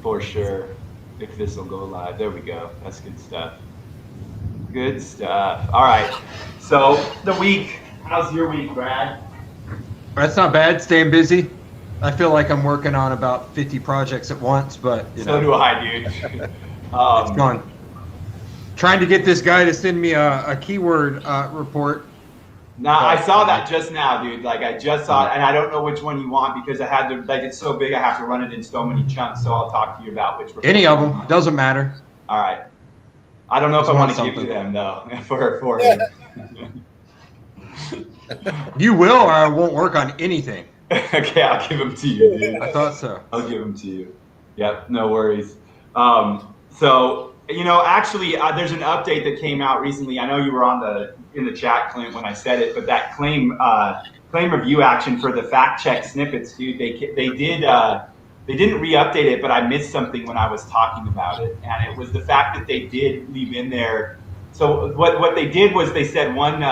For sure. If this will go live. There we go. That's good stuff. Good stuff. All right. So the week. How's your week, Brad? That's not bad. Staying busy. I feel like I'm working on about 50 projects at once, but so do I, dude. It's fun. Trying to get this guy to send me a keyword report. Nah, I saw that just now, dude. Like I just saw it, and I don't know which one you want because I had to. Like it's so big, I have to run it in so many chunks. So I'll talk to you about which. Any of them doesn't matter. All right. I don't know if I want to give you them though for him. You will, or I won't work on anything. Okay, I'll give them to you, dude. I thought so. I'll give them to you. Yep, no worries. So actually, there's an update that came out recently. I know you were in the chat, Clint, when I said it, but that claim review action for the fact check snippets, dude, they didn't re-update it, but I missed something when I was talking about it, and it was the fact that they did leave in there. So what they did was they said one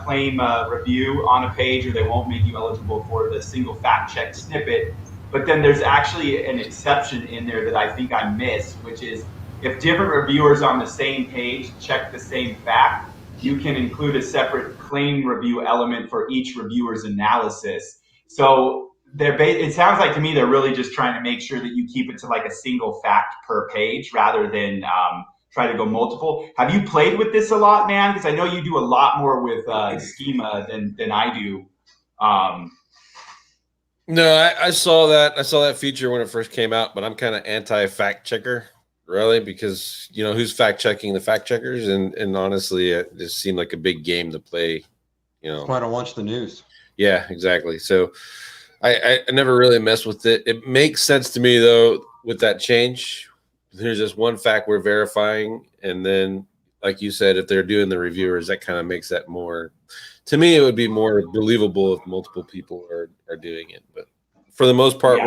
claim review on a page, or they won't make you eligible for the single fact check snippet. But then there's actually an exception in there that I think I missed, which is if different reviewers on the same page check the same fact, you can include a separate claim review element for each reviewer's analysis. So it sounds like to me they're really just trying to make sure that you keep it to like a single fact per page rather than try to go multiple. Have you played with this a lot, man? Because I know you do a lot more with Schema than I do. No, I saw that. I saw that feature when it first came out, but I'm kind of anti-fact checker, really, because who's fact checking the fact checkers, and honestly, it just seemed like a big game to play. That's why I don't watch the news. Yeah, exactly. So I never really messed with it. It makes sense to me though with that change. There's just one fact we're verifying, and then, like you said, if they're doing the reviewers, that kind of makes that more. To me, it would be more believable if multiple people are doing it. But for the most part,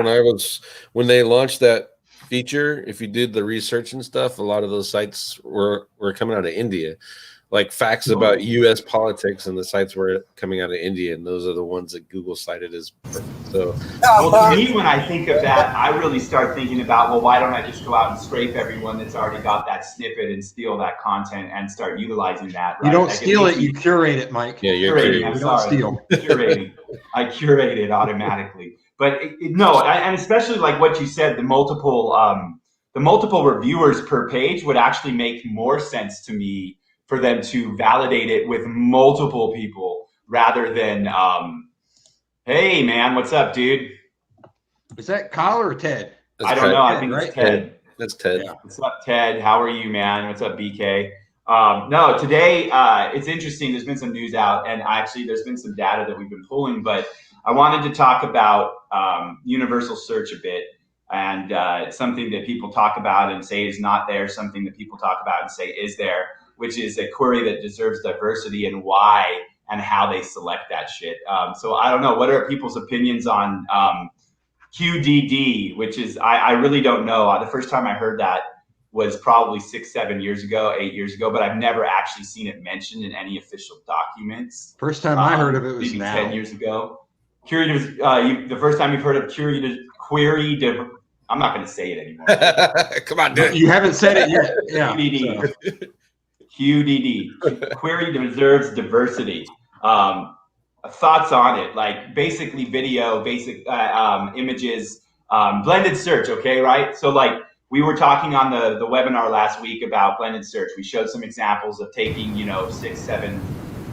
when they launched that feature, if you did the research and stuff, a lot of those sites were coming out of India, like facts about U.S. politics, and the sites were coming out of India, and those are the ones that Google cited as perfect. So, to me, when I think of that, I really start thinking about, well, why don't I just go out and scrape everyone that's already got that snippet and steal that content and start utilizing that? Right? You don't steal it, you curate it, Mike. Yeah, you're curating. I'm sorry. Steal. Curating. I curate it automatically. But and especially like what you said, the multiple reviewers per page would actually make more sense to me for them to validate it with multiple people rather than, hey man, what's up, dude? Is that Kyle or Ted? I don't know. I think it's Ted. That's Ted. Yeah. What's up, Ted? How are you, man? What's up, BK? No, today it's interesting. There's been some news out, and actually there's been some data that we've been pulling, but I wanted to talk about universal search a bit. And it's something that people talk about and say is not there, something that people talk about and say is there, which is a query that deserves diversity and why and how they select that shit. So I don't know, what are people's opinions on QDD, which is, I really don't know. The first time I heard that was probably 6-7 years ago, 8 years ago, but I've never actually seen it mentioned in any official documents. First time I heard of it was maybe now. 10 years ago. The first time you've heard of query, I'm not going to say it anymore. Come on, dude. You haven't said it yet. Yeah. QDD. So. QDD. Query deserves diversity. Thoughts on it? Like basically video, basic images, blended search. Okay, right? So like we were talking on the webinar last week about blended search. We showed some examples of taking 6-7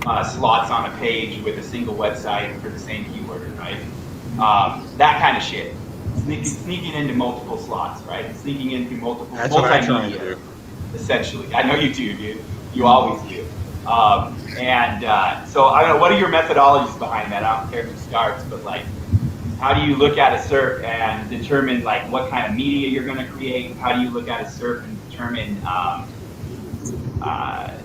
slots on a page with a single website for the same keyword, right? That kind of shit. Sneaking into multiple slots, right? Sneaking into multiple multimedia, essentially. I know you do, dude. You always do. So I don't know, what are your methodologies behind that? I don't care who starts, but like, how do you look at a SERP and determine like what kind of media you're going to create? How do you look at a SERP and determine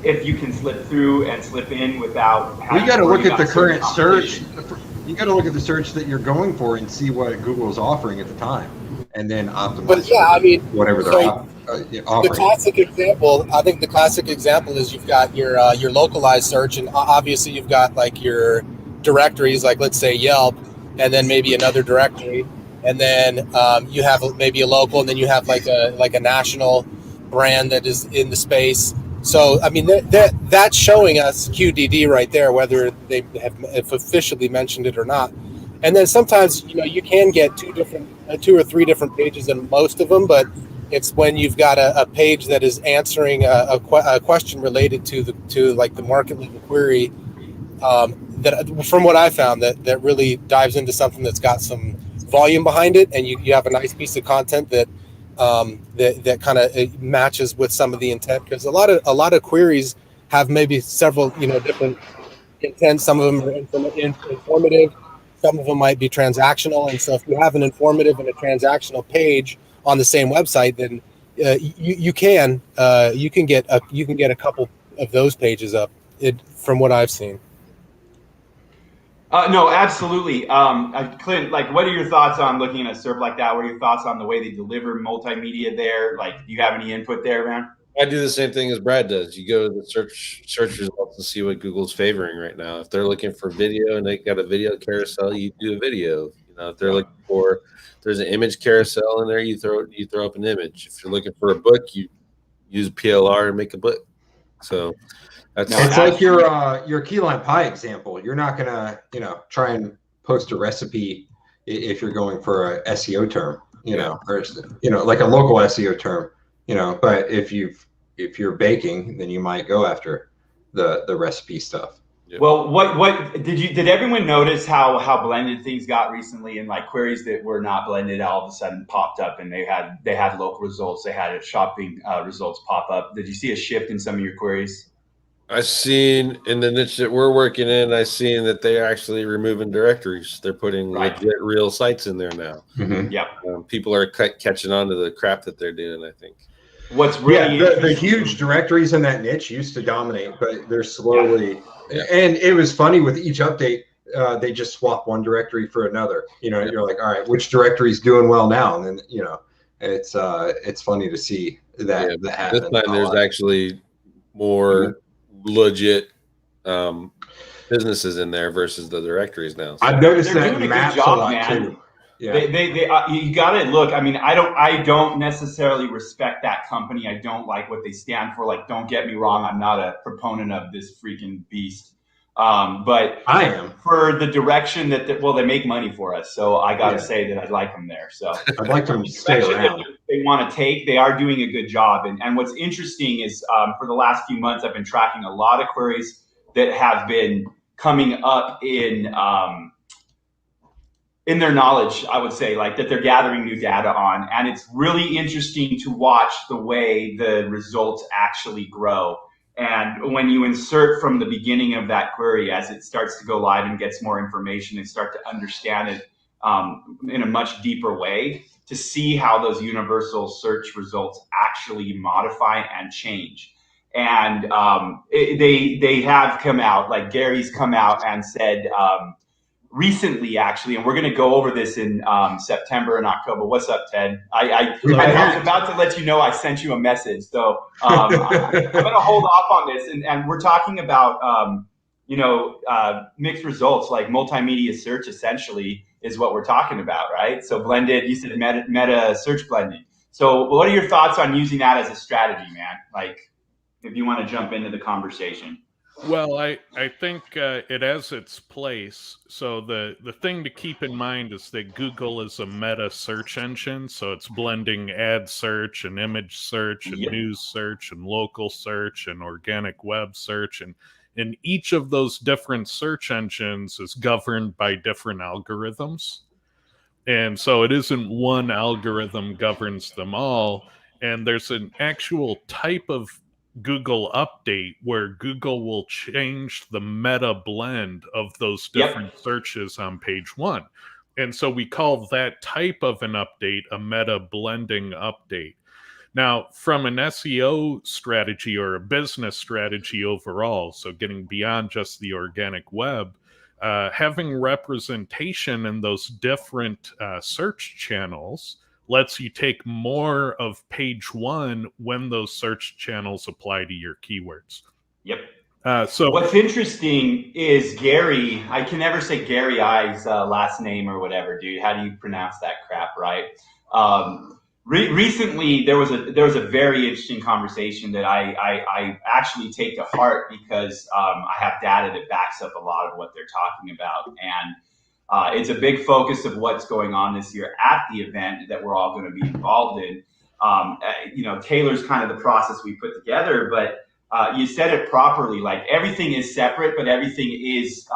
if you can slip through and slip in without having you got to look at the current search. competition? You got to look at the search that you're going for and see what Google is offering at the time, and then optimize. But yeah, I mean, whatever they're offering. The classic example, I think the classic example is you've got your localized search, and obviously you've got like your directories, like let's say Yelp, and then maybe another directory, and then you have maybe a local, and then you have like a national brand that is in the space. So I mean that's showing us QDD right there, whether they have officially mentioned it or not. And then sometimes you can get two or three different pages in most of them, but it's when you've got a page that is answering a question related to like the market level query, that from what I found that really dives into something that's got some volume behind it, and you have a nice piece of content that that kind of matches with some of the intent, because a lot of queries have maybe several different intent. Some of them are informative, some of them might be transactional, and so if you have an informative and a transactional page on the same website, then you can get a couple of those pages up, from what I've seen. No, absolutely. Clint, like, what are your thoughts on looking at a SERP like that? What are your thoughts on the way they deliver multimedia there? Like, do you have any input there, man? I do the same thing as Brad does. You go to the search results and see what Google's favoring right now. If they're looking for video and they got a video carousel, you do a video. If they're looking for, there's an image carousel in there, you throw up an image. If you're looking for a book, you use PLR and make a book. So it's like your keyline pie example. You're not gonna try and post a recipe if you're going for a SEO term, or like a local SEO term, But if you're baking, then you might go after the recipe stuff. Yep. Well, what did everyone notice how blended things got recently, and like queries that were not blended all of a sudden popped up, and they had local results, they had shopping results pop up. Did you see a shift in some of your queries? I've seen in the niche that we're working in, I've seen that they're actually removing directories. They're putting legit real sites in there now. Mm-hmm. Yep. People are catching on to the crap that they're doing, I think. What's really the huge directories in that niche used to dominate, but they're slowly. Yeah. And it was funny with each update, they just swap one directory for another. You're like, all right, which directory is doing well now? And then it's funny to see that happen. This time there's actually more legit businesses in there versus the directories now. So. I've noticed that in maps a lot too. Yeah. You gotta look. I mean, I don't necessarily respect that company. I don't like what they stand for. Like, don't get me wrong, I'm not a proponent of this freaking beast. But I am for the direction that they make money for us. So I gotta say that I like them there. So I'd like them to stay around. They want to take. They are doing a good job. And what's interesting is for the last few months, I've been tracking a lot of queries that have been coming up in their knowledge, I would say, like that they're gathering new data on. And it's really interesting to watch the way the results actually grow. And when you insert from the beginning of that query, as it starts to go live and gets more information and start to understand it in a much deeper way, to see how those universal search results actually modify and change. And they have come out, like Gary's come out and said, recently, actually, and we're going to go over this in September and October. What's up, Ted? I was about to let you know I sent you a message, so I'm going to hold off on this. And we're talking about mixed results, like multimedia search. Essentially, is what we're talking about, right? So blended. You said meta search blending. So what are your thoughts on using that as a strategy, man? Like, if you want to jump into the conversation. Well, I think it has its place. So the thing to keep in mind is that Google is a meta search engine. So it's blending ad search and image search and news search and local search and organic web search. And each of those different search engines is governed by different algorithms. And so it isn't one algorithm governs them all. And there's an actual type of Google update where Google will change the meta blend of those different searches on page one. And so we call that type of an update a meta blending update. Now, from an SEO strategy or a business strategy overall, so getting beyond just the organic web, having representation in those different search channels lets you take more of page one when those search channels apply to your keywords. Yep. So what's interesting is Gary. I can never say Gary I's last name or whatever, dude. How do you pronounce that crap, right? Recently, there was a very interesting conversation that I actually take to heart because I have data that backs up a lot of what they're talking about, and it's a big focus of what's going on this year at the event that we're all going to be involved in. Taylor's kind of the process we put together, but you said it properly. Like everything is separate, but everything is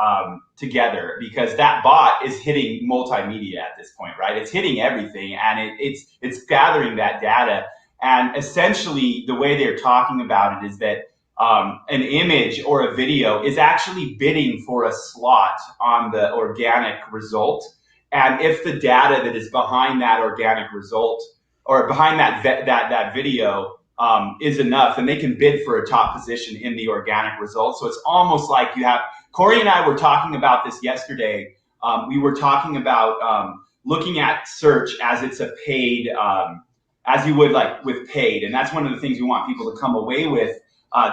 together because that bot is hitting multimedia at this point, right? It's hitting everything, and it's gathering that data. And essentially, the way they're talking about it is that an image or a video is actually bidding for a slot on the organic result. And if the data that is behind that organic result or behind that video is enough, and they can bid for a top position in the organic results. So it's almost like you have, Corey and I were talking about this yesterday. We were talking about looking at search as it's a paid, as you would like with paid. And that's one of the things we want people to come away with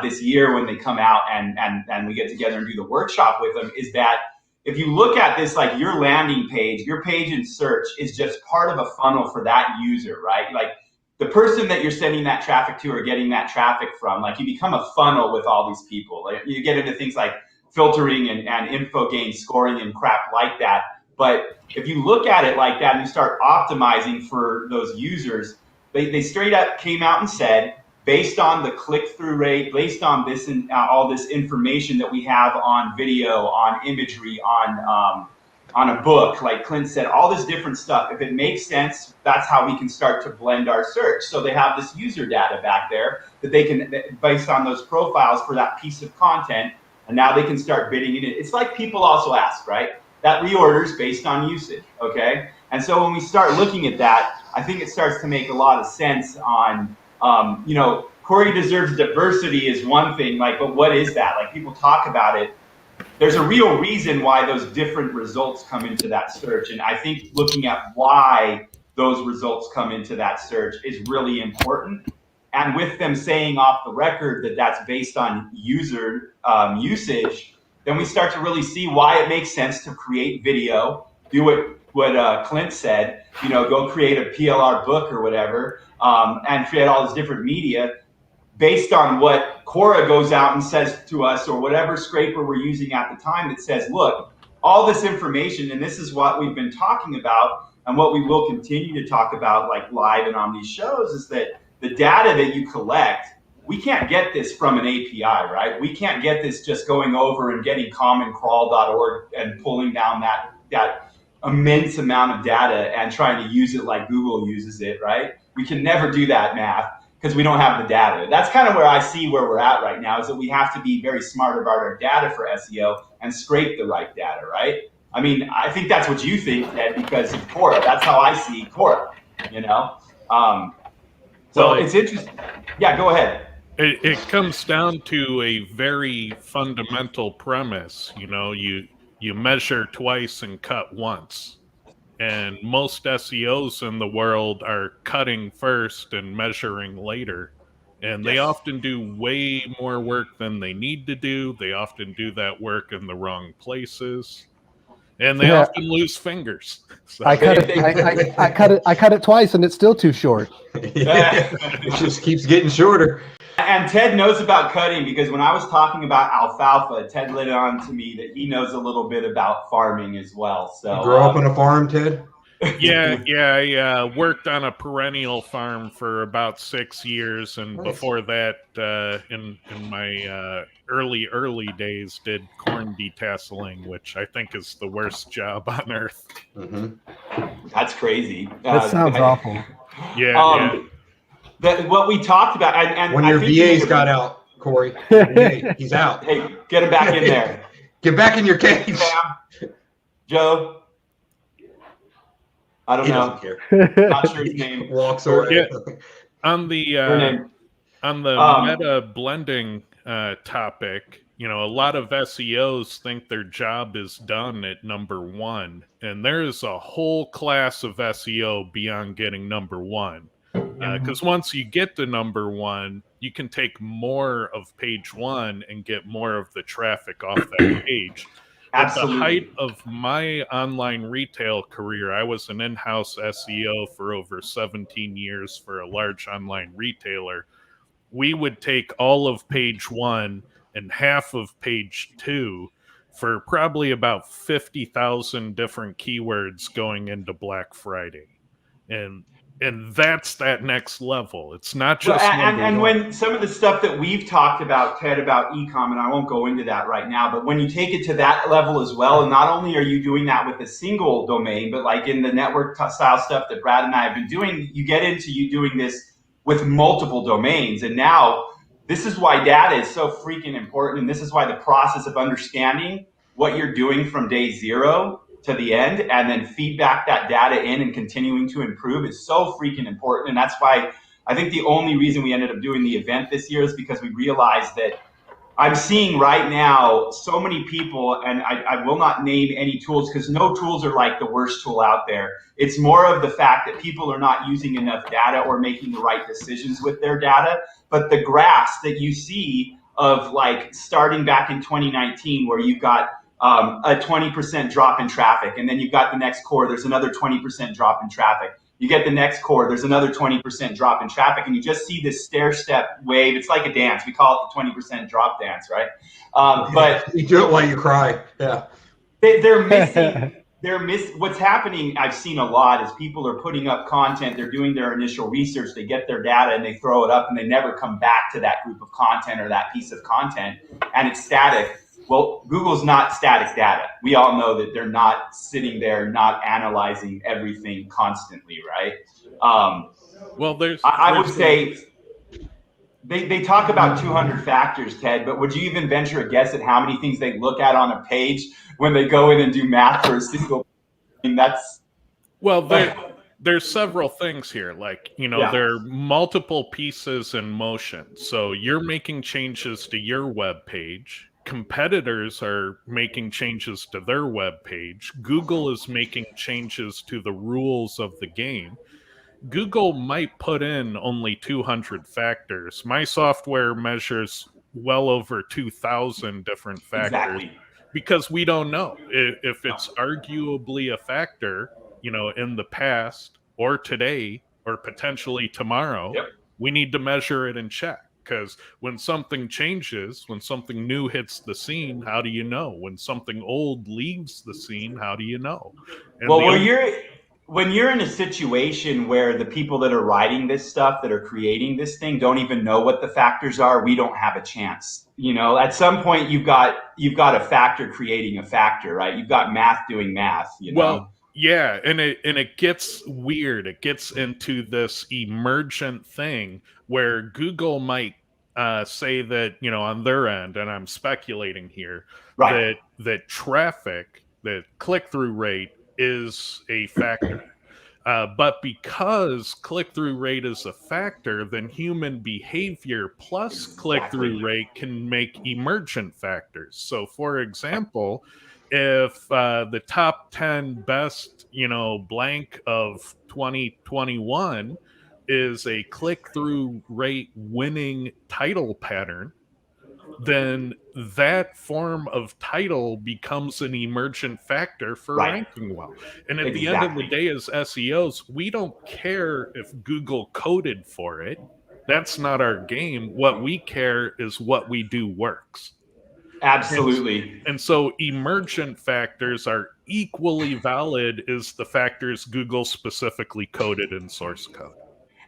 this year when they come out and we get together and do the workshop with them, is that if you look at this, like your landing page, your page in search is just part of a funnel for that user, right? Like the person that you're sending that traffic to or getting that traffic from, like you become a funnel with all these people. Like you get into things like filtering and info gain scoring and crap like that. But if you look at it like that and you start optimizing for those users, they straight up came out and said, based on the click-through rate, based on this and all this information that we have on video, on imagery, on a book, like Clint said, all this different stuff. If it makes sense, that's how we can start to blend our search. So they have this user data back there that they can, based on those profiles for that piece of content, and now they can start bidding it in. It's like people also ask, right? That reorders based on usage, okay? And so when we start looking at that, I think it starts to make a lot of sense on, Corey deserves diversity is one thing, like, but what is that? Like people talk about it. There's a real reason why those different results come into that search. And I think looking at why those results come into that search is really important. And with them saying off the record that that's based on user usage, then we start to really see why it makes sense to create video, do what Clint said, go create a PLR book or whatever, and create all this different media based on what Cora goes out and says to us, or whatever scraper we're using at the time that says, look, all this information, and this is what we've been talking about, and what we will continue to talk about like live and on these shows, is that the data that you collect, we can't get this from an API, right? We can't get this just going over and getting commoncrawl.org and pulling down that immense amount of data and trying to use it like Google uses it, right? We can never do that math because we don't have the data. That's kind of where I see where we're at right now, is that we have to be very smart about our data for SEO and scrape the right data, right? I mean, I think that's what you think, Ed, because of Cora. That's how I see Cora, So it's interesting. Yeah, go ahead. it comes down to a very fundamental premise. You measure twice and cut once. And most SEOs in the world are cutting first and measuring later. And they often do way more work than they need to do. They often do that work in the wrong places. And they often lose fingers. So. I cut it twice and it's still too short. It just keeps getting shorter. And Ted knows about cutting, because when I was talking about alfalfa, Ted lit on to me that he knows a little bit about farming as well. So you grew up on a farm, Ted? Yeah. I worked on a perennial farm for about 6 years, and Nice. Before that, in my early days, did corn detasseling, which I think is the worst job on earth. Mm-hmm. That's crazy. That sounds awful. Yeah. What we talked about, and When I your think VA's got out, Corey, he's out. Hey, get him back in there. Get back in your cage. Sam, Joe. I don't He know. doesn't care. Not sure his name. Walks away. Yeah. On the Her name. meta blending topic, a lot of SEOs think their job is done at number one, and there's a whole class of SEO beyond getting number one. Because once you get to number one, you can take more of page one and get more of the traffic off that page. At the height of my online retail career, I was an in-house SEO for over 17 years for a large online retailer. We would take all of page one and half of page two for probably about 50,000 different keywords going into Black Friday. And that's that next level. It's not just and when some of the stuff that we've talked about, Ted, about e-com, and I won't go into that right now, but when you take it to that level as well, and not only are you doing that with a single domain, but like in the network style stuff that Brad and I have been doing, you get into you doing this with multiple domains. And now this is why data is so freaking important. And this is why the process of understanding what you're doing from day zero to the end and then feedback that data in and continuing to improve is so freaking important. And that's why I think the only reason we ended up doing the event this year is because we realized that I'm seeing right now so many people, and I will not name any tools because no tools are like the worst tool out there. It's more of the fact that people are not using enough data or making the right decisions with their data. But the graphs that you see of like starting back in 2019 where you've got a 20% drop in traffic, and then you've got the next core, there's another 20% drop in traffic. You get the next core, there's another 20% drop in traffic, and you just see this stair-step wave. It's like a dance. We call it the 20% drop dance, right? But you do it while you cry. Yeah. They're missing. What's happening, I've seen a lot, is people are putting up content. They're doing their initial research. They get their data and they throw it up, and they never come back to that group of content or that piece of content, and it's static. Well, Google's not static data. We all know that they're not sitting there, not analyzing everything constantly, right? Well, I would say they talk about 200 factors, Ted, but would you even venture a guess at how many things they look at on a page when they go in and do math for a single? I mean, that's... Well, there's several things here. Like, there are multiple pieces in motion. So you're making changes to your web page. Competitors are making changes to their web page. Google is making changes to the rules of the game. Google might put in only 200 factors. My software measures well over 2,000 different factors because we don't know if it's arguably a factor, in the past or today or potentially tomorrow. We need to measure it and check. Because when something changes, when something new hits the scene, how do you know? When something old leaves the scene, how do you know? And well, when you're in a situation where the people that are writing this stuff, that are creating this thing, don't even know what the factors are, we don't have a chance. At some point, you've got a factor creating a factor, right? You've got math doing math. Well, yeah, and it gets weird. It gets into this emergent thing where Google might say that, on their end, and I'm speculating here, right, that traffic, that click-through rate is a factor. But because click-through rate is a factor, then human behavior plus click-through rate can make emergent factors. So, for example, if the top 10 best, blank of 2021 is a click-through rate winning title pattern, then that form of title becomes an emergent factor for ranking well. And at the end of the day, as SEOs, we don't care if Google coded for it. That's not our game. What we care is what we do works. Absolutely. And so emergent factors are equally valid as the factors Google specifically coded in source code.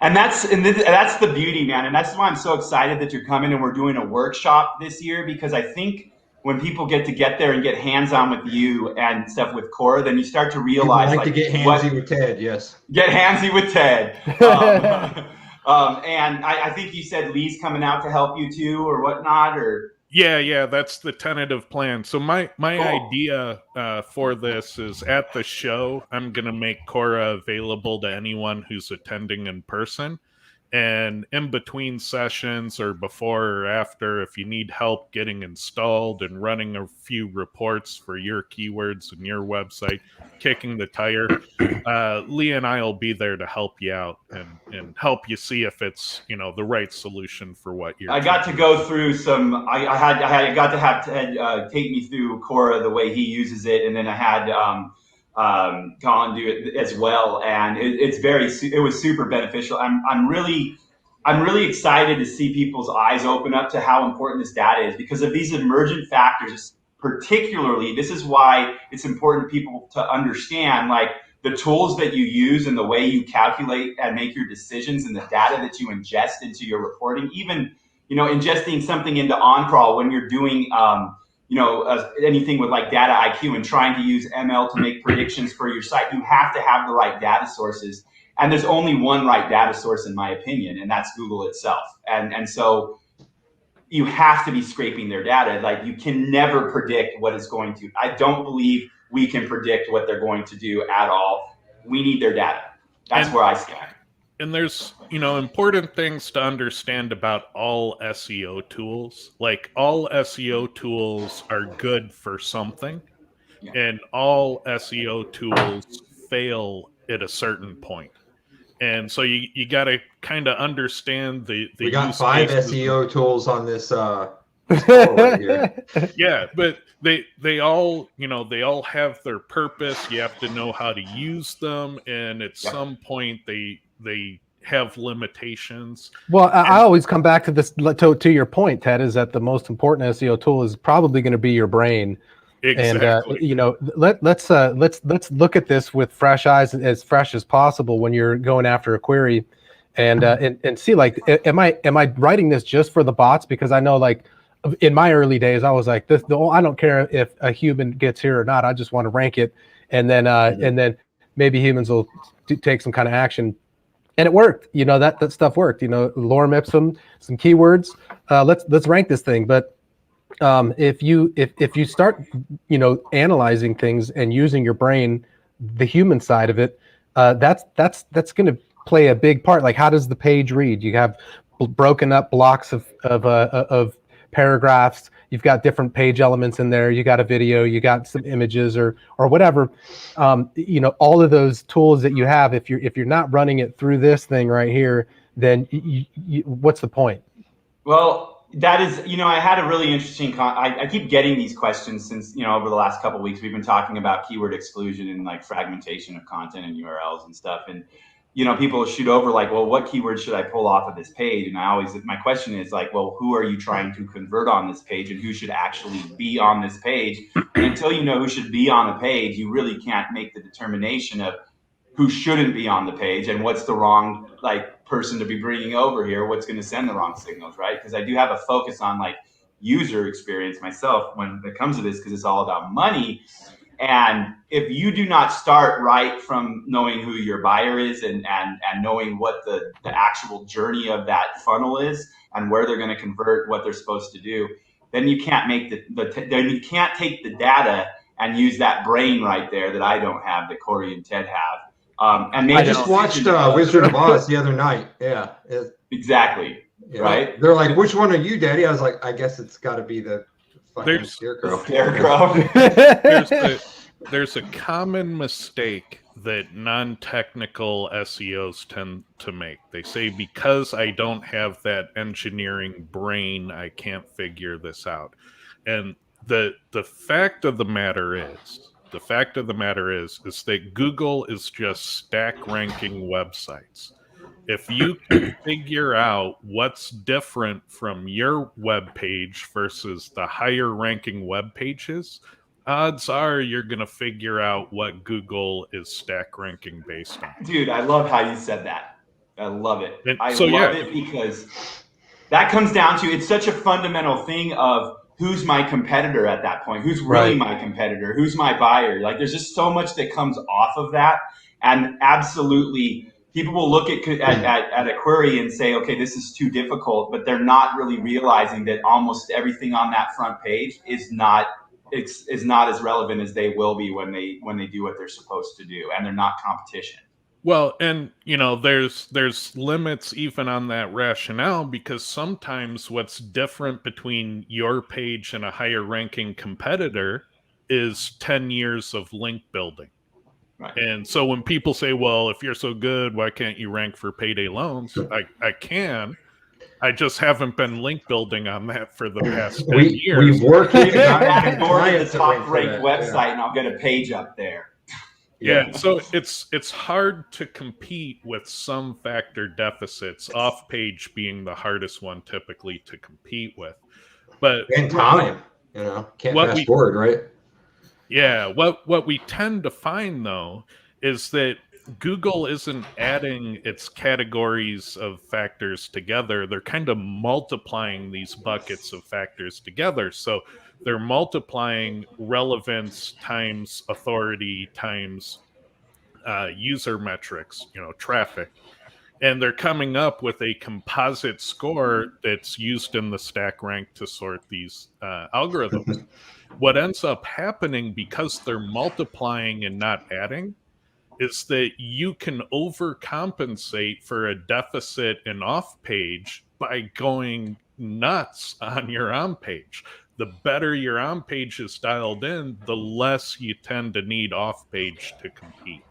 And that's the beauty, man. And that's why I'm so excited that you're coming and we're doing a workshop this year, because I think when people get there and get hands-on with you and stuff with Cora, then you start to realize to get handsy with Ted, yes. Get handsy with Ted. And I think you said Lee's coming out to help you too or whatnot, or... Yeah, that's the tentative plan. So my idea for this is at the show, I'm going to make Cora available to anyone who's attending in person. And in between sessions or before or after, if you need help getting installed and running a few reports for your keywords and your website, kicking the tire, Lee and I will be there to help you out and help you see if it's, you know, the right solution for what you're. I got to go through some. I got to have Ted take me through Cora the way he uses it, and then I had Colin do it as well, and it was super beneficial. I'm really excited to see people's eyes open up to how important this data is because of these emergent factors. Particularly, this is why it's important people to understand like the tools that you use and the way you calculate and make your decisions and the data that you ingest into your reporting. Even, you know, ingesting something into OnCrawl when you're doing anything with like data IQ and trying to use ML to make predictions for your site, you have to have the right data sources. And there's only one right data source, in my opinion, and that's Google itself. And so you have to be scraping their data. Like you can never predict what is going to. I don't believe we can predict what they're going to do at all. We need their data. That's where I stand. And there's, you know, important things to understand about all SEO tools. Like all SEO tools are good for something, and all SEO tools fail at a certain point. And so you got to kind of understand the we got 5 SEO tools on this right here. Yeah, but they all, you know, they all have their purpose. You have to know how to use them, and at some point they have limitations. Well, I always come back to this to your point, Ted, is that the most important SEO tool is probably going to be your brain. Exactly. And you know, let's look at this with fresh eyes, as fresh as possible when you're going after a query, and see like, am I writing this just for the bots? Because I know like in my early days, I was like, I don't care if a human gets here or not. I just want to rank it, and then maybe humans will take some kind of action. And it worked, you know, that stuff worked, you know, lorem ipsum, some keywords. Let's rank this thing. But if you start, you know, analyzing things and using your brain, the human side of it, that's going to play a big part. Like, how does the page read? You have broken up blocks of paragraphs. You've got different page elements in there. You got a video. You got some images or whatever. You know, all of those tools that you have. If you're not running it through this thing right here, then what's the point? Well, that is, you know, I had a really interesting. I keep getting these questions since, you know, over the last couple of weeks. We've been talking about keyword exclusion and like fragmentation of content and URLs and stuff. And you know, people shoot over like, well, what keywords should I pull off of this page? And my question is like, well, who are you trying to convert on this page and who should actually be on this page? And until you know who should be on the page, you really can't make the determination of who shouldn't be on the page and what's the wrong like person to be bringing over here, what's going to send the wrong signals, right? Because I do have a focus on like user experience myself when it comes to this, because it's all about money. And if you do not start right from knowing who your buyer is and knowing what the actual journey of that funnel is and where they're going to convert, what they're supposed to do, then you can't make then you can't take the data and use that brain right there that I don't have, that Corey and Ted have. And maybe I just watched Wizard of Oz the other night. Yeah. Exactly. Yeah. Right. They're like, which one are you, Daddy? I was like, I guess it's got to be the fucking scarecrow. There's a common mistake that non-technical SEOs tend to make. They say, because I don't have that engineering brain, I can't figure this out. And the fact of the matter is that Google is just stack ranking websites. If you can figure out what's different from your web page versus the higher ranking web pages, odds are you're going to figure out what Google is stack ranking based on. Dude, I love how you said that. I love it. I love it because that comes down to, it's such a fundamental thing of who's my competitor at that point, who's really my competitor, who's my buyer. Like there's just so much that comes off of that. And absolutely, people will look at a query and say, okay, this is too difficult, but they're not really realizing that almost everything on that front page is not as relevant as they will be when they do what they're supposed to do, and they're not competition. Well, and there's limits even on that rationale, because sometimes what's different between your page and a higher ranking competitor is 10 years of link building. Right. And so when people say, well, if you're so good, why can't you rank for payday loans? I can. I just haven't been link building on that for the past 10 years. We've worked with I'm more to the clients that rank top for ranked that, website, and I'll get a page up there. Yeah, so it's hard to compete with some factor deficits, off page being the hardest one typically to compete with. But And time, can't fast forward, right? Yeah, what we tend to find though is that Google isn't adding its categories of factors together. They're kind of multiplying these buckets of factors together. So they're multiplying relevance times authority times user metrics, traffic. And they're coming up with a composite score that's used in the stack rank to sort these algorithms. What ends up happening, because they're multiplying and not adding, is that you can overcompensate for a deficit in off page by going nuts on your on page. The better your on page is dialed in, the less you tend to need off page to compete.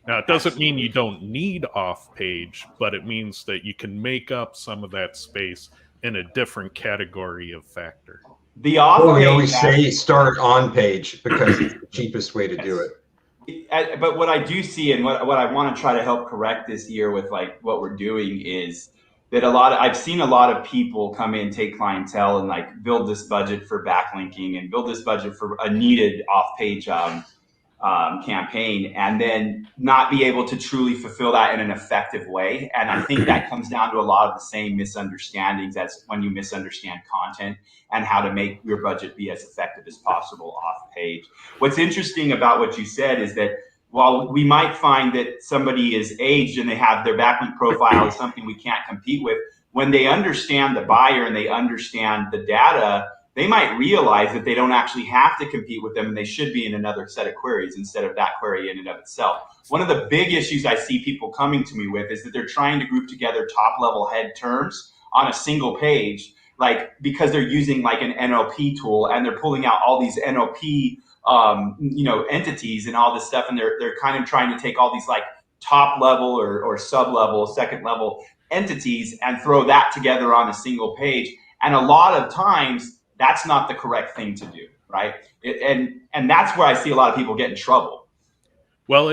Now, it doesn't mean you don't need off page, but it means that you can make up some of that space in a different category of factor. The off Well, we page always say start on page because it's the cheapest way to do it. But what I do see, and what I want to try to help correct this year with like what we're doing, is that I've seen a lot of people come in, take clientele, and like build this budget for backlinking and build this budget for a needed off-page campaign, and then not be able to truly fulfill that in an effective way. And I think that comes down to a lot of the same misunderstandings as when you misunderstand content and how to make your budget be as effective as possible off page. What's interesting about what you said is that while we might find that somebody is aged and they have their backlink profile is something we can't compete with, when they understand the buyer and they understand the data, they might realize that they don't actually have to compete with them and they should be in another set of queries instead of that query in and of itself. One of the big issues I see people coming to me with is that they're trying to group together top level head terms on a single page, like because they're using like an NLP tool and they're pulling out all these NLP entities and all this stuff, and they're kind of trying to take all these like top level or sub level, second level entities and throw that together on a single page. And a lot of times that's not the correct thing to do, right? And that's where I see a lot of people get in trouble. Well,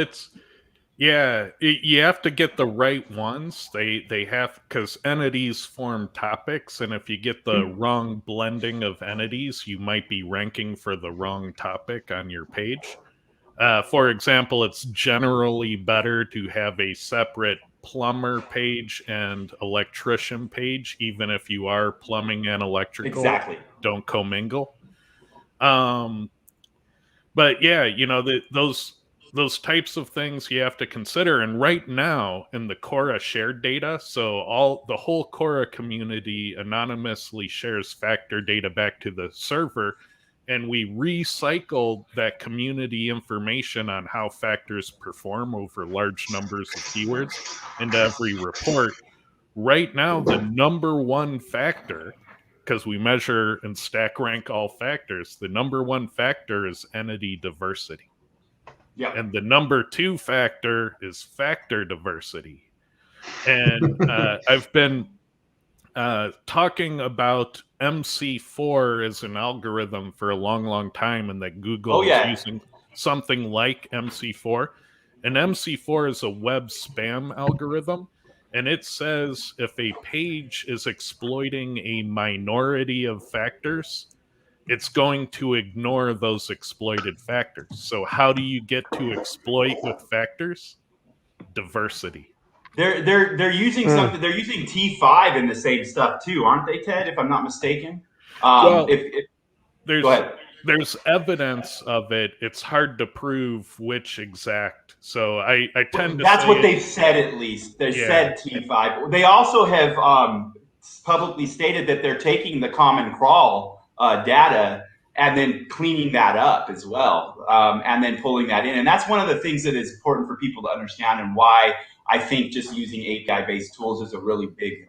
you have to get the right ones. They have, because entities form topics, and if you get the wrong blending of entities, you might be ranking for the wrong topic on your page. For example, it's generally better to have a separate plumber page and electrician page, even if you are plumbing and electrical. Exactly. Don't commingle. But yeah, those types of things you have to consider. And right now in the Quora shared data, so the whole Quora community anonymously shares factor data back to the server, and we recycle that community information on how factors perform over large numbers of keywords into every report. Right now, the number one factor, because we measure and stack rank all factors, the number one factor is entity diversity. Yeah. And the number two factor is factor diversity. And I've been talking about MC4 as an algorithm for a long, long time, and that Google is using something like MC4. And MC4 is a web spam algorithm, and it says if a page is exploiting a minority of factors, it's going to ignore those exploited factors. So how do you get to exploit with factors? Diversity. They're using something. They're using T5 in the same stuff too, aren't they, Ted? If I'm not mistaken. Well, go ahead. There's evidence of it. It's hard to prove which exact. So I tend to. That's what they've said. At least they said T5. They also have publicly stated that they're taking the Common Crawl data and then cleaning that up as well, and then pulling that in. And that's one of the things that is important for people to understand, and why I think just using API-based tools is a really big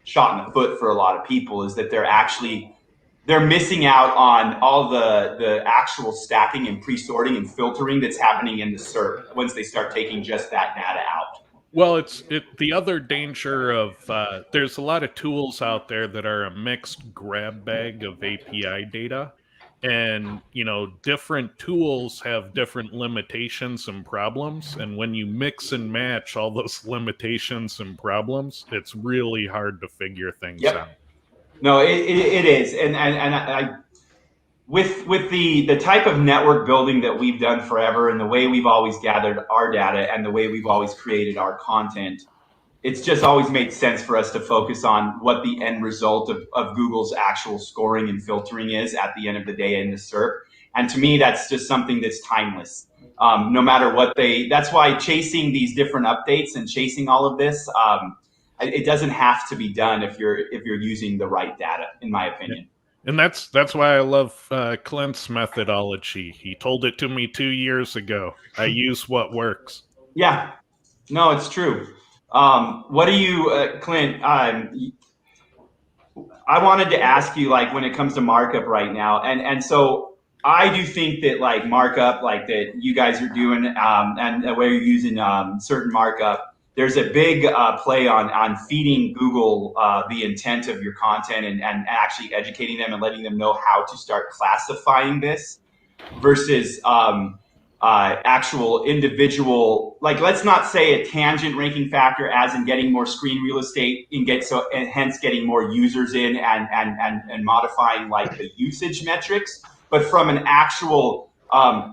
shot in the foot for a lot of people, is that they're missing out on all the actual stacking and pre-sorting and filtering that's happening in the SERP once they start taking just that data out. Well, the other danger of there's a lot of tools out there that are a mixed grab bag of API data, and different tools have different limitations and problems, and when you mix and match all those limitations and problems, it's really hard to figure things out. No, it is, and I with the type of network building that we've done forever, and the way we've always gathered our data, and the way we've always created our content, it's just always made sense for us to focus on what the end result of Google's actual scoring and filtering is at the end of the day in the SERP. And to me, that's just something that's timeless. No matter what that's why chasing these different updates and chasing all of this, it doesn't have to be done if you're using the right data, in my opinion. And that's why I love Clint's methodology. He told it to me 2 years ago. I use what works. Yeah, no, it's true. What do you, Clint? I wanted to ask you, like, when it comes to markup right now, and so I do think that, like, markup, like that you guys are doing, and the way you're using certain markup, there's a big play on feeding Google the intent of your content, and actually educating them and letting them know how to start classifying this versus actual individual, like, let's not say a tangent ranking factor as in getting more screen real estate and hence getting more users in and modifying, like, the usage metrics, but from an actual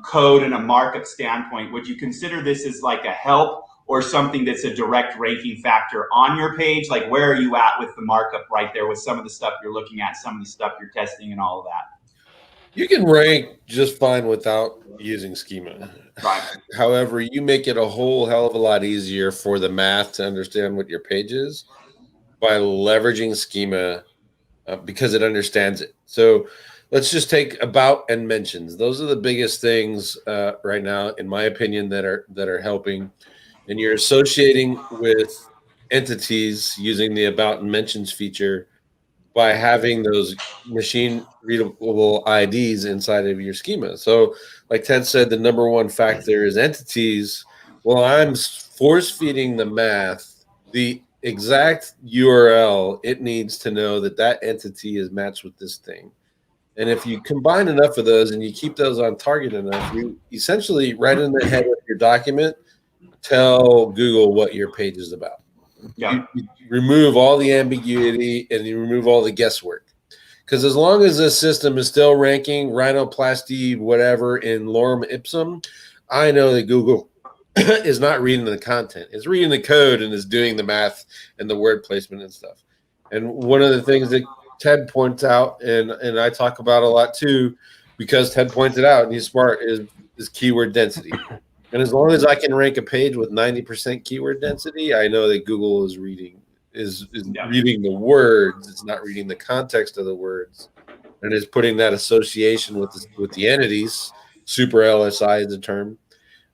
code and a markup standpoint. Would you consider this as like a help or something that's a direct ranking factor on your page? Like, where are you at with the markup right there with some of the stuff you're looking at, some of the stuff you're testing and all of that? You can rank just fine without using Schema. Right. However, you make it a whole hell of a lot easier for the math to understand what your page is by leveraging Schema because it understands it. So let's just take about and mentions. Those are the biggest things right now, in my opinion, that are helping. And you're associating with entities using the about and mentions feature by having those machine readable IDs inside of your schema. So like Ted said, the number one factor is entities. Well, I'm force feeding the math the exact URL it needs to know that that entity is matched with this thing. And if you combine enough of those and you keep those on target enough, you essentially, right in the head of your document, tell Google what your page is about. Yeah. You remove all the ambiguity and you remove all the guesswork. Because as long as this system is still ranking rhinoplasty, whatever, in lorem ipsum, I know that Google is not reading the content. It's reading the code and is doing the math and the word placement and stuff. And one of the things that Ted points out, and I talk about a lot too, because Ted pointed out, and he's smart, is keyword density. And as long as I can rank a page with 90% keyword density, I know that Google is reading reading the words. It's not reading the context of the words, and is putting that association with the entities. Super LSI is the term,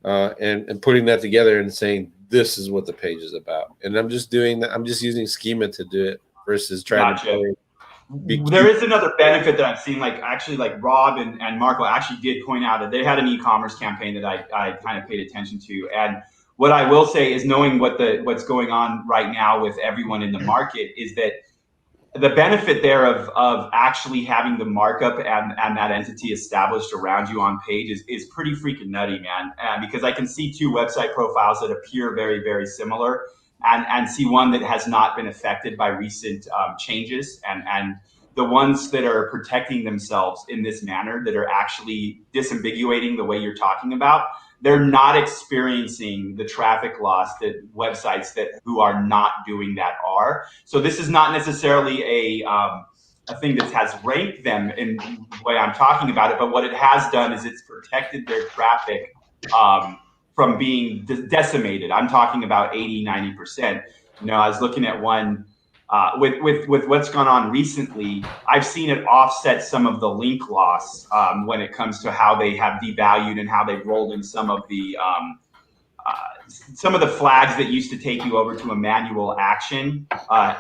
and putting that together and saying this is what the page is about. And I'm just doing that. I'm just using Schema to do it versus trying to. There is another benefit that I've seen, like actually, like Rob and Marco actually did point out that they had an e-commerce campaign that I kind of paid attention to. And what I will say is, knowing what's going on right now with everyone in the market, is that the benefit there of actually having the markup and that entity established around you on page is pretty freaking nutty, man. Because I can see two website profiles that appear very, very similar, and see one that has not been affected by recent changes, and the ones that are protecting themselves in this manner, that are actually disambiguating the way you're talking about, they're not experiencing the traffic loss that websites who are not doing that are. So this is not necessarily a thing that has ranked them in the way I'm talking about it, but what it has done is it's protected their traffic from being decimated. I'm talking about 80, 90%. I was looking at one with what's gone on recently, I've seen it offset some of the link loss when it comes to how they have devalued and how they've rolled in some of the flags that used to take you over to a manual action.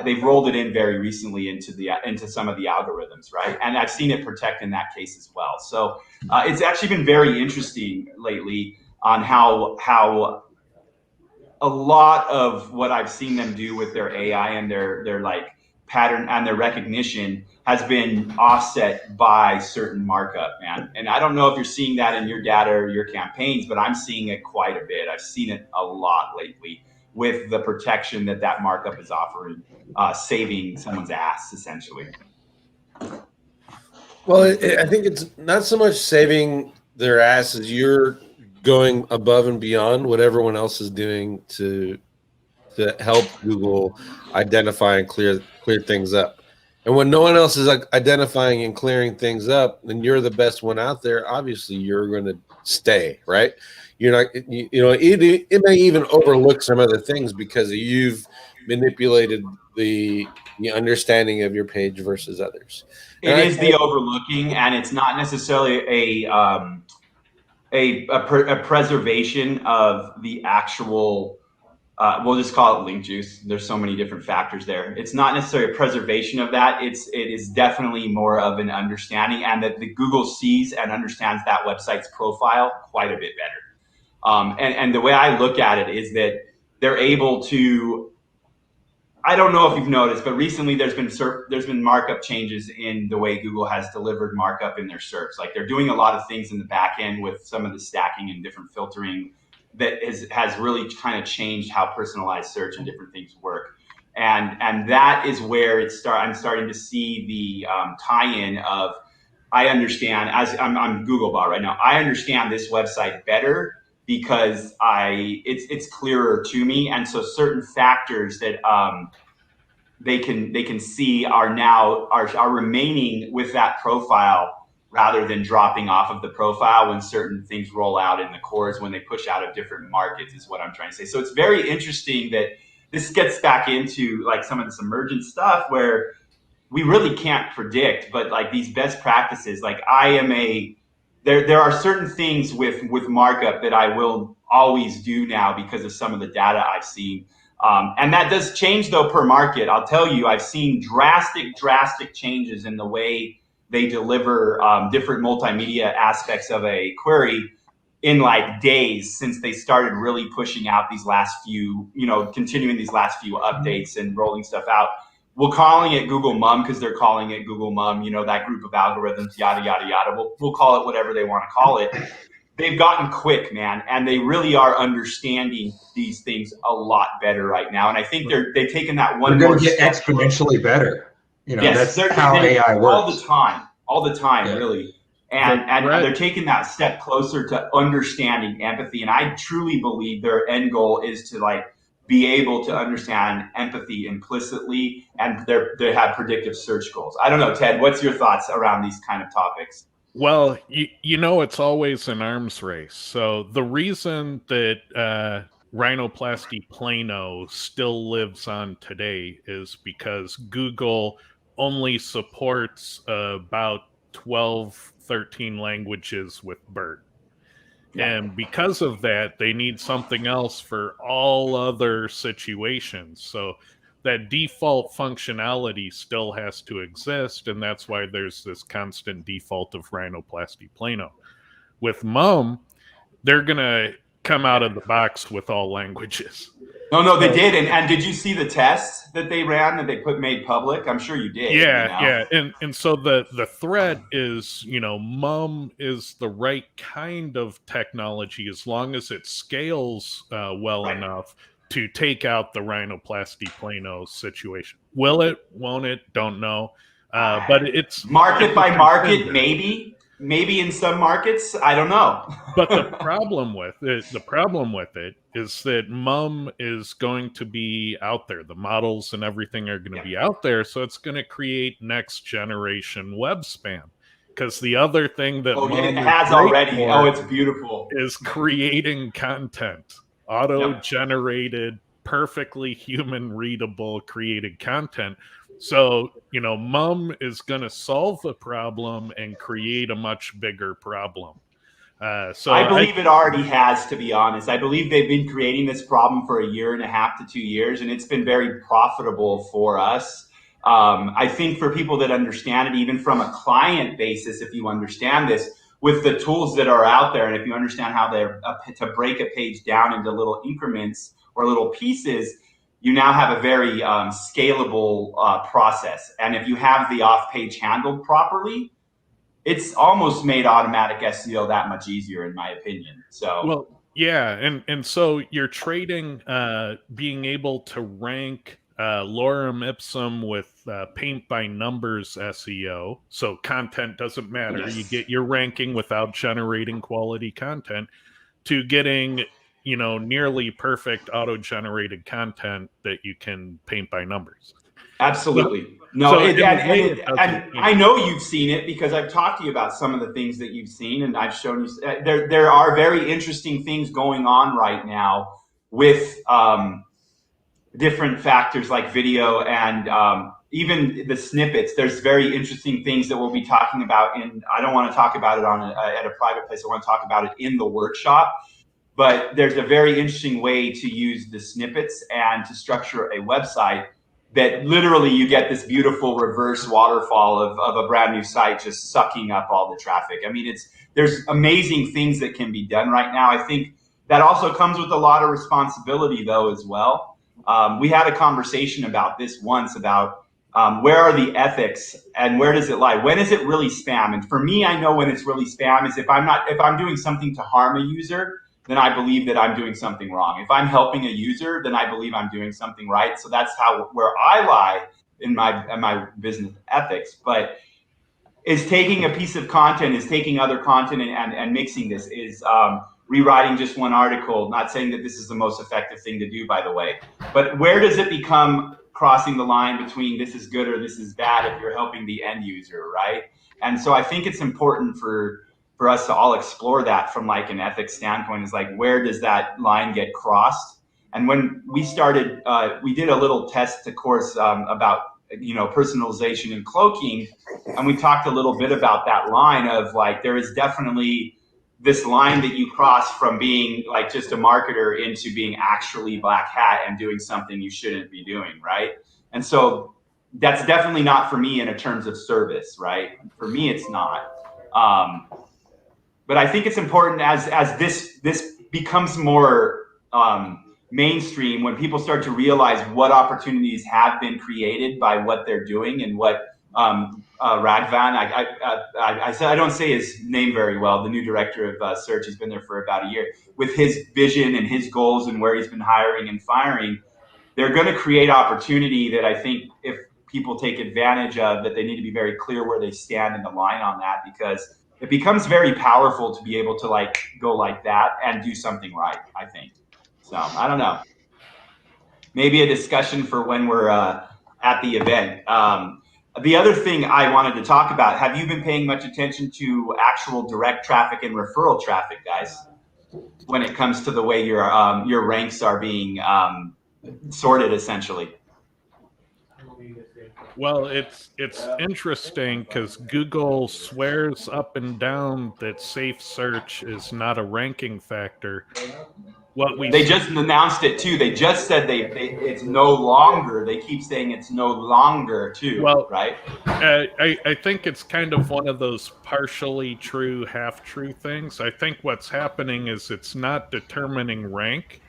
They've rolled it in very recently into some of the algorithms, right? And I've seen it protect in that case as well. So it's actually been very interesting lately on how a lot of what I've seen them do with their AI and their like pattern and their recognition has been offset by certain markup, man. And I don't know if you're seeing that in your data or your campaigns, but I'm seeing it quite a bit. I've seen it a lot lately with the protection that markup is offering, saving someone's ass essentially. Well, I think it's not so much saving their ass as you're going above and beyond what everyone else is doing to help Google identify and clear things up. And when no one else is identifying and clearing things up, then you're the best one out there. Obviously, you're going to stay, right? You're not, it may even overlook some other things because you've manipulated the understanding of your page versus others. It is the overlooking, and it's not necessarily a preservation of the actual. We'll just call it link juice. There's so many different factors there. It's not necessarily a preservation of that. It is definitely more of an understanding, and that the Google sees and understands that website's profile quite a bit better. And the way I look at it is that they're able to. I don't know if you've noticed, but recently there's been markup changes in the way Google has delivered markup in their search. Like they're doing a lot of things in the back end with some of the stacking and different filtering that has really kind of changed how personalized search and different things work. And that is where I'm starting to see the tie-in of, I understand, as I'm Googlebot right now, I understand this website better because it's clearer to me, and so certain factors that they can see are remaining with that profile rather than dropping off of the profile when certain things roll out in the cores when they push out of different markets is what I'm trying to say. So it's very interesting that this gets back into like some of this emergent stuff where we really can't predict, but like these best practices, like there are certain things with markup that I will always do now because of some of the data I've seen. And that does change though per market. I'll tell you, I've seen drastic changes in the way they deliver different multimedia aspects of a query in like days since they started really pushing out these last few, continuing these last few updates and rolling stuff out. We're calling it Google Mum because they're calling it Google Mum, that group of algorithms, yada, yada, yada. We'll call it whatever they want to call it. They've gotten quick, man, and they really are understanding these things a lot better right now. And I think they've taken that one. They're going to get exponentially better. Yes, that's how AI works. All the time, yeah. Really. And they're taking that step closer to understanding empathy. And I truly believe their end goal is to like be able to understand empathy implicitly, and they have predictive search goals. I don't know, Ted, what's your thoughts around these kind of topics? Well, it's always an arms race. So the reason that rhinoplasty plano still lives on today is because Google only supports about 12, 13 languages with BERT. And because of that, they need something else for all other situations. So that default functionality still has to exist, and that's why there's this constant default of rhinoplasty plano. With Mum, they're going to come out of the box with all languages. No, they did. And did you see the tests that they ran that they made public? I'm sure you did. Yeah. And so the threat is, Mum is the right kind of technology as long as it scales well enough to take out the rhinoplasty plano situation. Will it? Won't it? Don't know. But it's market by market, maybe in some markets, I don't know. But the problem with it is that Mum is going to be out there. The models and everything are going to be out there, so it's going to create next generation web spam. Because the other thing that Mum it has already. It's beautiful. Is creating content, auto-generated perfectly human readable created content. So, Mum is going to solve the problem and create a much bigger problem. I believe it already has, to be honest. I believe they've been creating this problem for 1.5 to 2 years, and it's been very profitable for us. I think for people that understand it, even from a client basis, if you understand this, with the tools that are out there, and if you understand how to break a page down into little increments or little pieces, you now have a very scalable process. And if you have the off-page handled properly, it's almost made automatic SEO that much easier, in my opinion. So, well, yeah, and so you're trading being able to rank lorem ipsum with paint by numbers SEO. So content doesn't matter. yes. You get your ranking without generating quality content, to getting nearly perfect auto-generated content that you can paint by numbers. Absolutely. No, So and I know you've seen it because I've talked to you about some of the things that you've seen, and I've shown you. There are very interesting things going on right now with different factors like video and even the snippets. There's very interesting things that we'll be talking about, and I don't want to talk about it at a private place. I want to talk about it in the workshop. But there's a very interesting way to use the snippets and to structure a website that literally you get this beautiful reverse waterfall of a brand new site just sucking up all the traffic. I mean, there's amazing things that can be done right now. I think that also comes with a lot of responsibility, though, as well. We had a conversation about this once about where are the ethics and where does it lie? When is it really spam? And for me, I know when it's really spam is if I'm doing something to harm a user, then I believe that I'm doing something wrong. If I'm helping a user, then I believe I'm doing something right. So that's where I lie in my business ethics. But is taking a piece of content, is taking other content and mixing this, is rewriting just one article. Not saying that this is the most effective thing to do, by the way. But where does it become crossing the line between this is good or this is bad if you're helping the end user, right? And so I think it's important for us to all explore that from like an ethics standpoint, is like, where does that line get crossed? And when we started, we did a little test course about, personalization and cloaking. And we talked a little bit about that line of like, there is definitely this line that you cross from being like just a marketer into being actually black hat and doing something you shouldn't be doing, right? And so that's definitely not for me in terms of service, right? For me, it's not. But I think it's important as this becomes more mainstream, when people start to realize what opportunities have been created by what they're doing, and what Radvan, I don't say his name very well, the new director of search, has been there for about a year, with his vision and his goals and where he's been hiring and firing, they're going to create opportunity that I think if people take advantage of, that they need to be very clear where they stand in the line on that, because it becomes very powerful to be able to like go like that and do something right, I think. So I don't know. Maybe a discussion for when we're at the event. The other thing I wanted to talk about, have you been paying much attention to actual direct traffic and referral traffic, guys, when it comes to the way your ranks are being sorted, essentially? Well, it's interesting because Google swears up and down that safe search is not a ranking factor. They just announced it too. They just said it's no longer. They keep saying it's no longer too. Well, right? I think it's kind of one of those partially true, half true things. I think what's happening is it's not determining rank,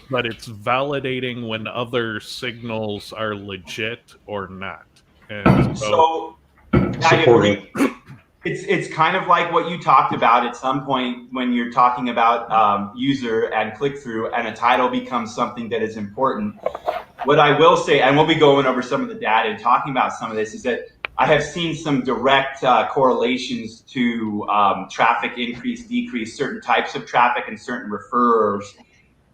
but it's validating when other signals are legit or not. And so I agree. It's kind of like what you talked about at some point when you're talking about user and click-through, and a title becomes something that is important. What I will say, and we'll be going over some of the data and talking about some of this, is that I have seen some direct correlations to traffic increase, decrease, certain types of traffic and certain referrers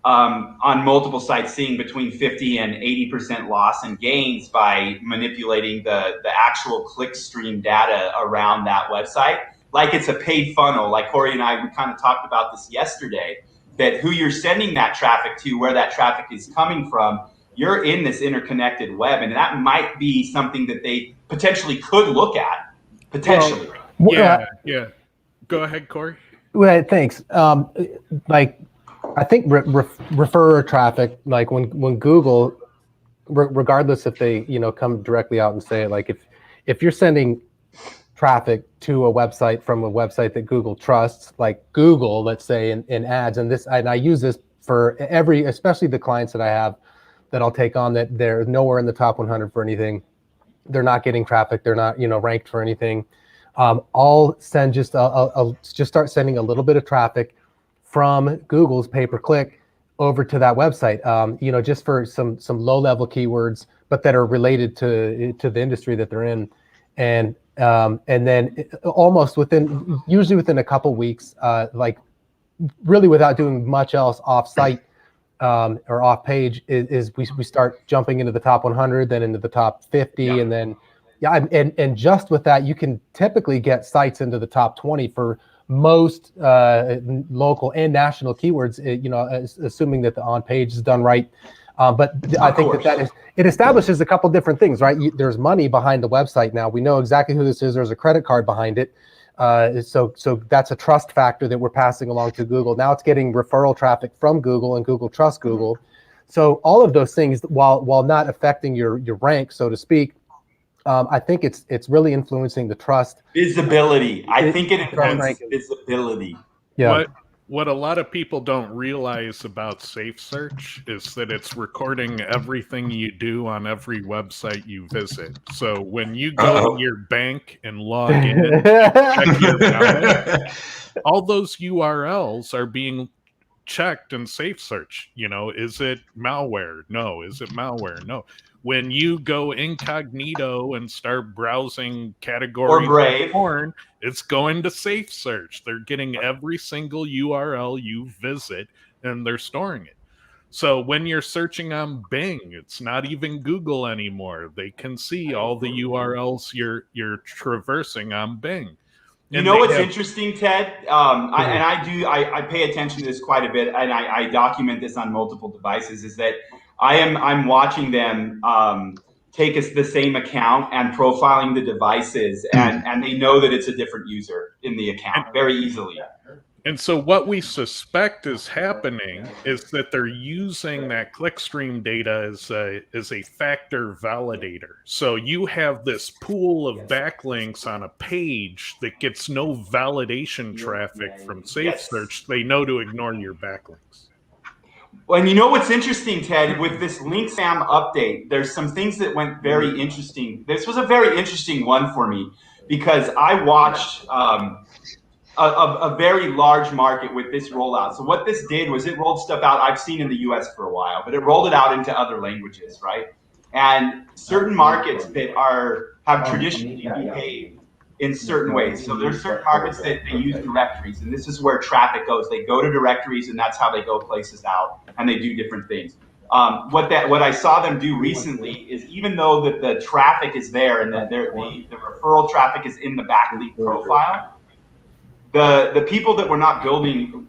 on multiple sites, seeing between 50 and 80% loss and gains by manipulating the actual click stream data around that website. Like it's a paid funnel. Like Corey and I, we kind of talked about this yesterday. that who you're sending that traffic to, where that traffic is coming from, you're in this interconnected web, and that might be something that they potentially could look at. Potentially. Yeah. Go ahead, Corey. Well, thanks. Like, I think referrer traffic, like when Google, regardless if they come directly out and say it, like if you're sending traffic to a website from a website that Google trusts, like Google, let's say, in ads, and I use this for especially the clients that I have that I'll take on that they're nowhere in the top 100 for anything. They're not getting traffic. They're not ranked for anything. I'll send I'll just start sending a little bit of traffic from Google's pay-per-click over to that website, just for some low-level keywords, but that are related to the industry that they're in, and then usually within a couple weeks, like really without doing much else off-site or off-page, is we start jumping into the top 100, then into the top 50, and then. Yeah, and just with that, you can typically get sites into the top 20 for most local and national keywords, assuming that the on-page is done right. But I think it establishes a couple different things, right? There's money behind the website now. We know exactly who this is. There's a credit card behind it. So that's a trust factor that we're passing along to Google. Now it's getting referral traffic from Google, and Google trusts Google. So all of those things, while not affecting your rank, so to speak, I think it's really influencing the trust. Visibility. I think it influences visibility. Yeah. What a lot of people don't realize about Safe Search is that it's recording everything you do on every website you visit. So when you go to your bank and log in and check your balance, all those URLs are being checked in Safe Search. Is it malware? No. Is it malware? No. When you go incognito and start browsing categories of porn, it's going to Safe Search. They're getting every single URL you visit, and they're storing it. So when you're searching on Bing, it's not even Google anymore. They can see all the URLs you're traversing on Bing. What's interesting, Ted? I pay attention to this quite a bit, and I document this on multiple devices, is that I'm watching them take the same account and profiling the devices, and they know that it's a different user in the account very easily. And so what we suspect is happening is that they're using that clickstream data as a factor validator. So you have this pool of backlinks on a page that gets no validation traffic from Safe Search. They know to ignore your backlinks. Well, and what's interesting, Ted, with this link spam update, there's some things that went very interesting. This was a very interesting one for me because I watched a very large market with this rollout. So what this did was it rolled stuff out I've seen in the US for a while, but it rolled it out into other languages, right? And certain markets that have traditionally behaved in certain ways. So there's certain markets that they use directories, and this is where traffic goes. They go to directories, and that's how they go places out, and they do different things. What I saw them do recently is, even though that the traffic is there and that the referral traffic is in the backlink profile, the people that were not building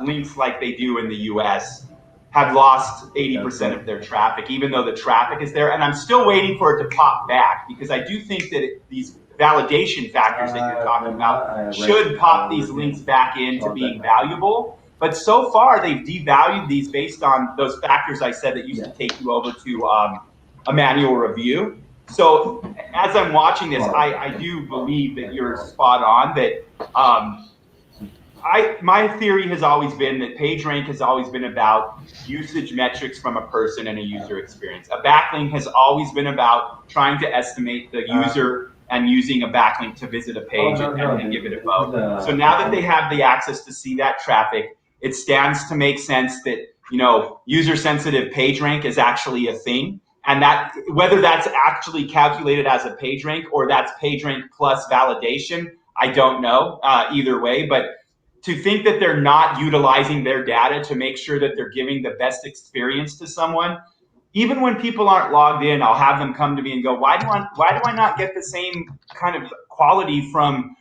links like they do in the US have lost 80% of their traffic, even though the traffic is there. And I'm still waiting for it to pop back, because I do think that these validation factors that you're talking about should pop these links back into being valuable. But so far, they've devalued these based on those factors I said that used to take you over to a manual review. So as I'm watching this, I do believe that you're spot on, that my theory has always been that PageRank has always been about usage metrics from a person and a user experience. A backlink has always been about trying to estimate the user and using a backlink to visit a page and give it a vote. So now that they have the access to see that traffic, it stands to make sense that user-sensitive PageRank is actually a thing, and that whether that's actually calculated as a PageRank or that's PageRank plus validation, I don't know either way. But to think that they're not utilizing their data to make sure that they're giving the best experience to someone, even when people aren't logged in, I'll have them come to me and go, why do I not get the same kind of quality from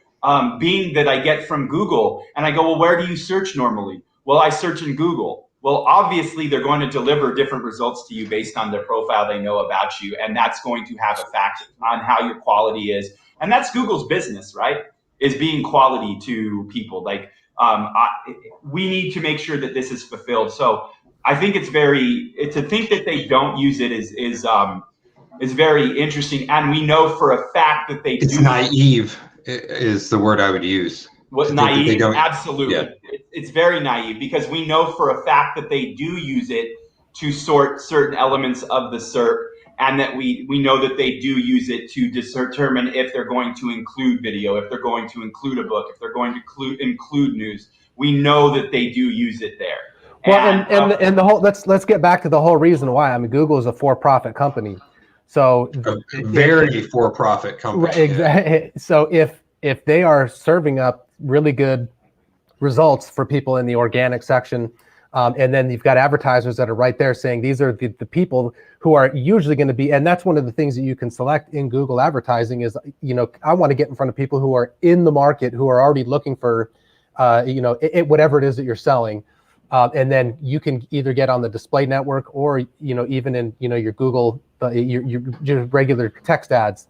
Bing that I get from Google? And I go, well, where do you search normally? Well, I search in Google. Well, obviously they're going to deliver different results to you based on their profile they know about you, and that's going to have a fact on how your quality is. And that's Google's business, right? Is being quality to people. Like, we need to make sure that this is fulfilled. So I think it's to think that they don't use it is very interesting. And we know for a fact that they do. It's naive is the word I would use. What, naive? Absolutely. Yeah. It's very naive, because we know for a fact that they do use it to sort certain elements of the SERP, and that we know that they do use it to determine if they're going to include video, if they're going to include a book, if they're going to include news. We know that they do use it there. Well, and the whole let's get back to the whole reason why. I mean, Google is a for-profit company, so a very for-profit company. Exactly. So if they are serving up really good results for people in the organic section, and then you've got advertisers that are right there saying these are the people who are usually going to be, and that's one of the things that you can select in Google advertising is, I want to get in front of people who are in the market, who are already looking for, whatever it is that you're selling. And then you can either get on the display network or, even in, your Google, your regular text ads.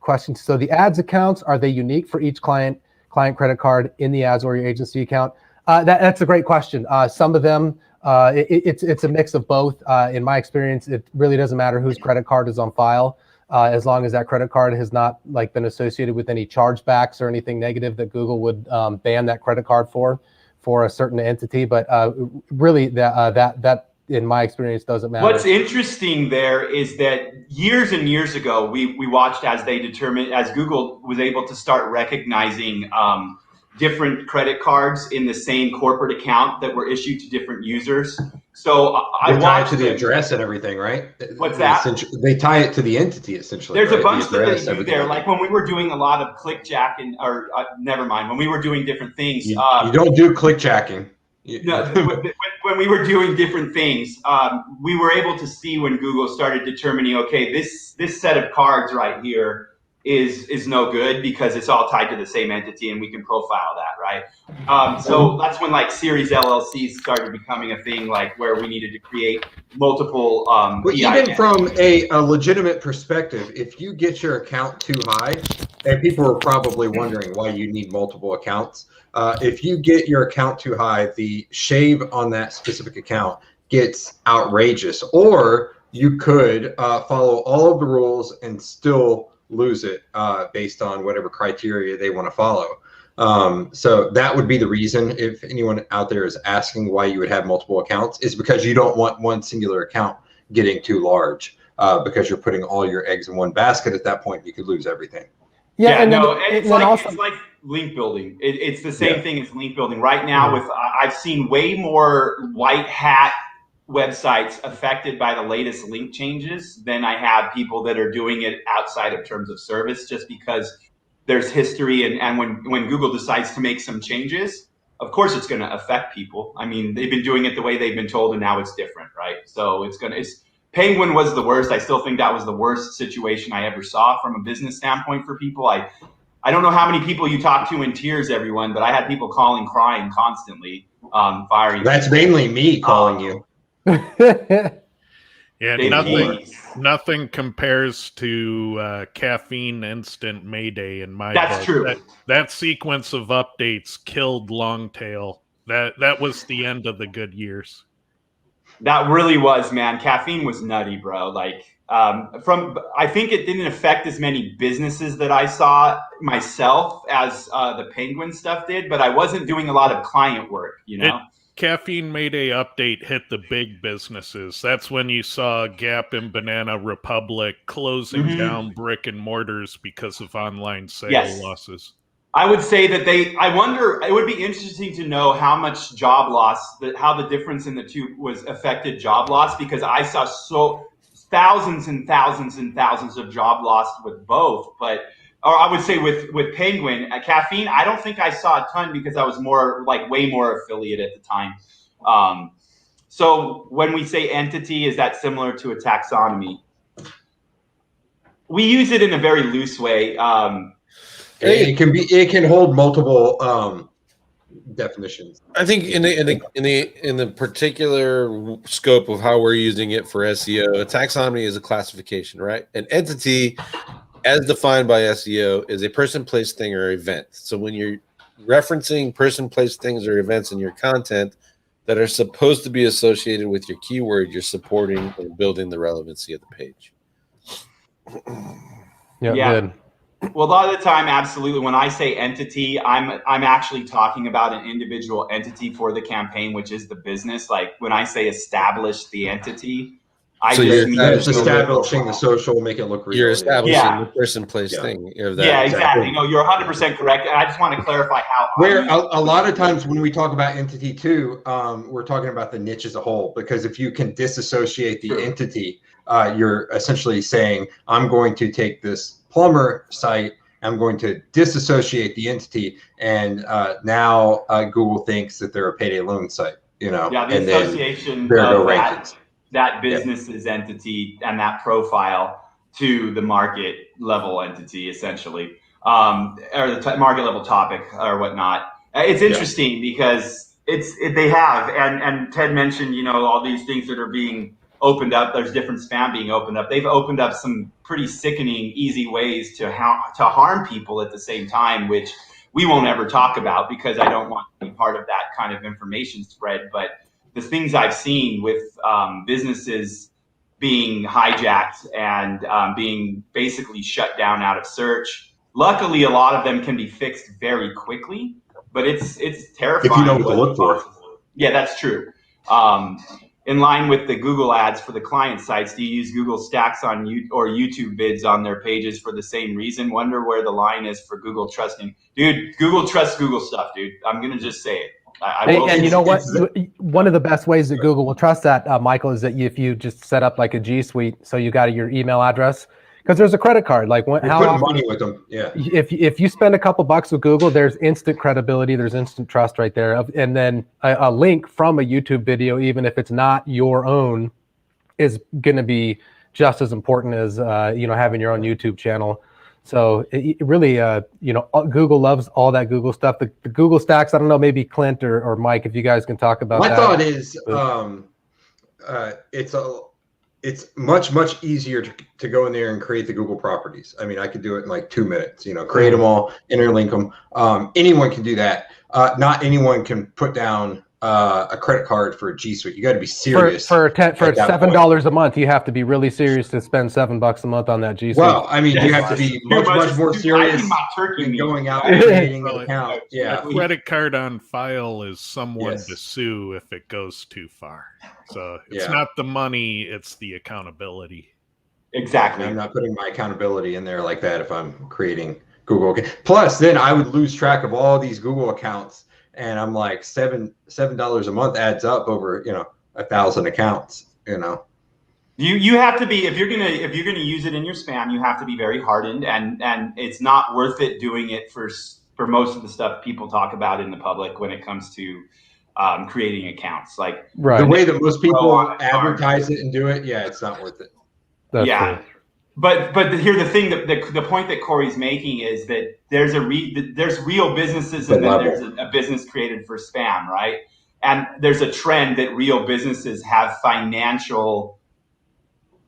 Question. So the ads accounts, are they unique for each client credit card in the ads or your agency account? That's a great question. Some of them, it's a mix of both. In my experience, it really doesn't matter whose credit card is on file, as long as that credit card has not been associated with any chargebacks or anything negative that Google would ban that credit card for a certain entity. But really, that in my experience doesn't matter. What's interesting there is that years and years ago, we watched as Google was able to start recognizing different credit cards in the same corporate account that were issued to different users. So I tie it to the address and everything, right? What's that? They tie it to the entity essentially. There's a bunch that they do there. Like when we were doing a lot of clickjack never mind. When we were doing different things, you don't do clickjacking. No, when we were doing different things, we were able to see when Google started determining, okay, this set of cards right here is no good because it's all tied to the same entity, and we can profile that, right? So that's when series LLCs started becoming a thing, where we needed to create multiple. But even from a legitimate perspective, if you get your account too high, and people are probably wondering why you need multiple accounts. If you get your account too high, the shave on that specific account gets outrageous, or you could follow all of the rules and still lose it based on whatever criteria they want to follow. So that would be the reason, if anyone out there is asking why you would have multiple accounts, is because you don't want one singular account getting too large, because you're putting all your eggs in one basket. At that point, you could lose everything. It's like link building. It's the same thing as link building. Right now, I've seen way more white hat websites affected by the latest link changes than I have people that are doing it outside of terms of service, just because there's history. And when Google decides to make some changes, of course it's going to affect people. I mean, they've been doing it the way they've been told, and now it's different, right? So Penguin was the worst. I still think that was the worst situation I ever saw from a business standpoint for people. I don't know how many people you talk to in tears, everyone, but I had people calling, crying constantly, firing. That's mainly me calling you. Yeah, nothing compares to Caffeine Instant Mayday in my book. That's true. That sequence of updates killed Longtail. That was the end of the good years. That really was, man. Caffeine was nutty, bro. I think it didn't affect as many businesses that I saw myself as the Penguin stuff did, but I wasn't doing a lot of client work, Caffeine Mayday update hit the big businesses. That's when you saw Gap and Banana Republic closing down brick and mortars because of online sale losses. I would say that I wonder, it would be interesting to know how much job loss, how the difference in the two was affected job loss, because I saw thousands and thousands and thousands of job loss with both, or I would say with Penguin. Caffeine, I don't think I saw a ton because I was way more affiliate at the time. So when we say entity, is that similar to a taxonomy? We use it in a very loose way. It can hold multiple definitions. I think in the particular scope of how we're using it for SEO, a taxonomy is a classification, right? An entity, as defined by SEO, is a person, place, thing, or event. So when you're referencing person, place, things, or events in your content that are supposed to be associated with your keyword, you're supporting and building the relevancy of the page. Yeah, Yeah. good. Well, a lot of the time, absolutely. When I say entity, I'm actually talking about an individual entity for the campaign, which is the business. Like when I say establish the entity, I So just mean It's establishing the social, make it look real. you're establishing Yeah. the person, place, thing of that. Yeah, exactly. No, you're 100% correct. And I just want to clarify how. Where a lot of times when we talk about entity too, we're talking about the niche as a whole, because if you can disassociate the entity, you're essentially saying, I'm going to take this plumber site, I'm going to disassociate the entity, and now Google thinks that they're a payday loan site, you know. Yeah, the and association then of rankings. that business's entity and that profile to the market level entity, essentially, or the market level topic or whatnot. It's interesting because they have, and Ted mentioned, you know, all these things that are being opened up. There's different spam being opened up. They've opened up some pretty sickening, easy ways to harm people at the same time, which we won't ever talk about because I don't want to be part of that kind of information spread. But the things I've seen with businesses being hijacked and being basically shut down out of search. Luckily, a lot of them can be fixed very quickly, but it's terrifying. If you know what to look for. Yeah, that's true. In line with the Google ads for the client sites, do you use Google Stacks on or YouTube vids on their pages for the same reason? Wonder where the line is for Google trusting. Dude, Google trusts Google stuff, dude. I'm going to just say it. And you know what? One of the best ways that Google will trust that, Michael, is that if you just set up like a G Suite, so you got your email address, because there's a credit card. Like how often, money with them? Yeah. If you spend a couple bucks with Google, there's instant credibility, there's instant trust right there, and then a link from a YouTube video, even if it's not your own, is going to be just as important as having your own YouTube channel. So it really, Google loves all that Google stuff. The Google Stacks, I don't know, maybe Clint or Mike, if you guys can talk about that. My thought is it's much easier to go in there and create the Google properties. I mean, I could do it in like 2 minutes, create them all, interlink them. Anyone can do that. Not anyone can put down a credit card for a G Suite. You got to be serious. For $7 a month, you have to be really serious to spend $7 a month on that G Suite. Well, I mean, you have to be much more serious than going out and creating an account. Yeah, a credit card on file is someone to sue if it goes too far. So it's not the money; it's the accountability. Exactly. I'm not putting my accountability in there like that if I'm creating Google. Plus, then I would lose track of all these Google accounts. And I'm like $7 a month adds up over 1,000 accounts. You have to be, if you're gonna use it in your spam, you have to be very hardened, and it's not worth it doing it for most of the stuff people talk about in the public when it comes to creating accounts. Like the way that most people advertise it and do it, it's not worth it. That's true. But here the thing, the point that Corey's making is that there's real businesses and then there's a business created for spam, right? And there's a trend that real businesses have financial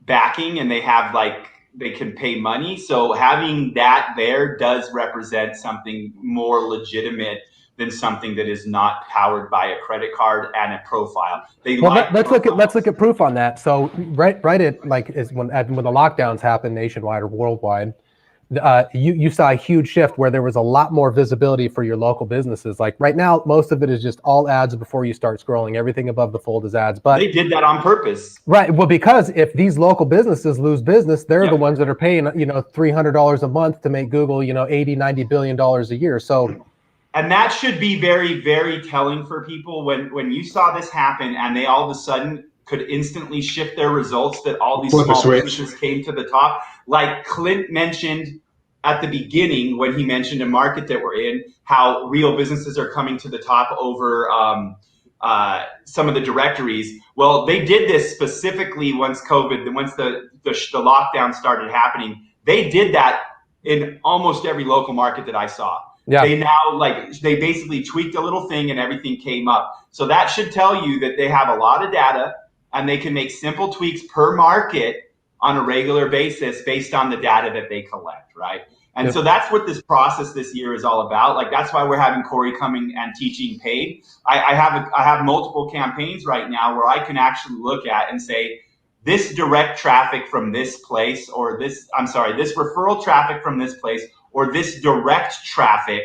backing and they can pay money. So having that there does represent something more legitimate than something that is not powered by a credit card and a profile. Let's look at proof on that. So right at when the lockdowns happened nationwide or worldwide, you saw a huge shift where there was a lot more visibility for your local businesses. Like right now, most of it is just all ads before you start scrolling. Everything above the fold is ads. But they did that on purpose. Right. Well, because if these local businesses lose business, they're the ones that are paying, $300 a month to make Google, $80-90 billion a year. So. And that should be very, very telling for people when you saw this happen and they all of a sudden could instantly shift their results, that all these small businesses came to the top. Like Clint mentioned at the beginning when he mentioned a market that we're in, how real businesses are coming to the top over some of the directories. Well, they did this specifically once the lockdown started happening. They did that in almost every local market that I saw. Yeah. They now they basically tweaked a little thing and everything came up. So that should tell you that they have a lot of data and they can make simple tweaks per market on a regular basis based on the data that they collect, right? And so that's what this process this year is all about. Like, that's why we're having Corey coming and teaching paid. I have multiple campaigns right now where I can actually look at and say, this direct traffic from this place, or this referral traffic from this place, or this direct traffic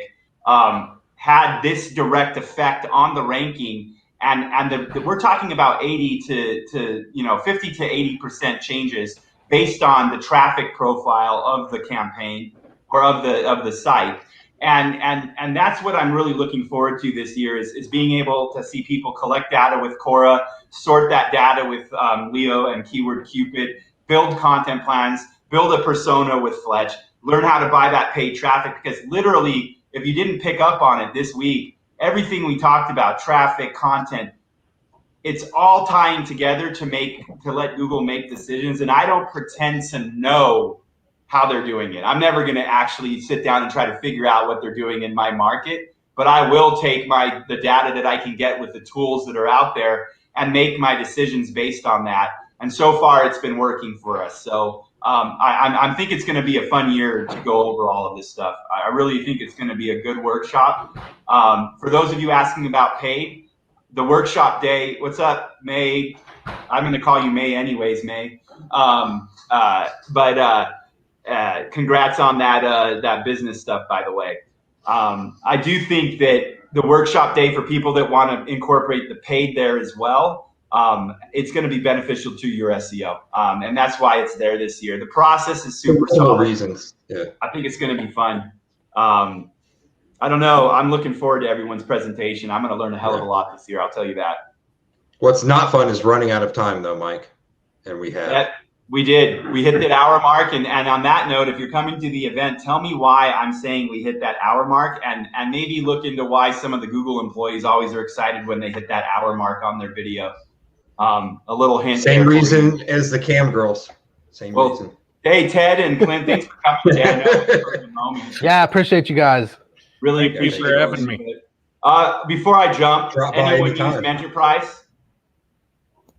had this direct effect on the ranking. And we're talking about 80 to 50 to 80% changes based on the traffic profile of the campaign or of the site. And that's what I'm really looking forward to this year is being able to see people collect data with Cora, sort that data with Leo and Keyword Cupid, build content plans, build a persona with Fletch, learn how to buy that paid traffic, because literally, if you didn't pick up on it this week, everything we talked about, traffic, content, it's all tying together to let Google make decisions. And I don't pretend to know how they're doing it. I'm never going to actually sit down and try to figure out what they're doing in my market, but I will take the data that I can get with the tools that are out there and make my decisions based on that. And so far, it's been working for us. So I think it's going to be a fun year to go over all of this stuff. I really think it's going to be a good workshop. For those of you asking about paid, the workshop day, what's up, May? I'm going to call you May anyways, May. Congrats on that business stuff, by the way. I do think that the workshop day, for people that want to incorporate the paid there as well, it's going to be beneficial to your SEO. And that's why it's there this year. The process is super solid. Reasons. Yeah. I think it's going to be fun. I don't know. I'm looking forward to everyone's presentation. I'm going to learn a hell of a lot this year. I'll tell you that. What's not fun is running out of time, though, Mike. And we have. We did. We hit that hour mark. And on that note, if you're coming to the event, tell me why I'm saying we hit that hour mark, and maybe look into why some of the Google employees always are excited when they hit that hour mark on their video. A little hint. Same reason as the cam girls. Same reason. Hey, Ted and Clint, thanks for coming. Ted. Yeah, appreciate you guys. Really appreciate you having me. Before I jump, anyone use Enterprise?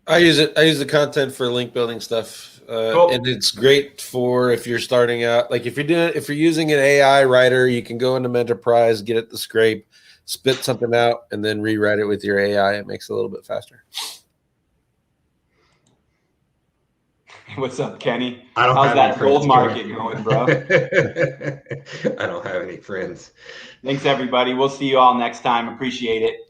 I use it. I use the content for link building stuff, Cool. And it's great for if you're starting out. Like if you're using an AI writer, you can go into Enterprise, get it to scrape, spit something out, and then rewrite it with your AI. It makes it a little bit faster. What's up, Kenny? How's that gold market going, bro? I don't have any friends. Thanks, everybody. We'll see you all next time. Appreciate it.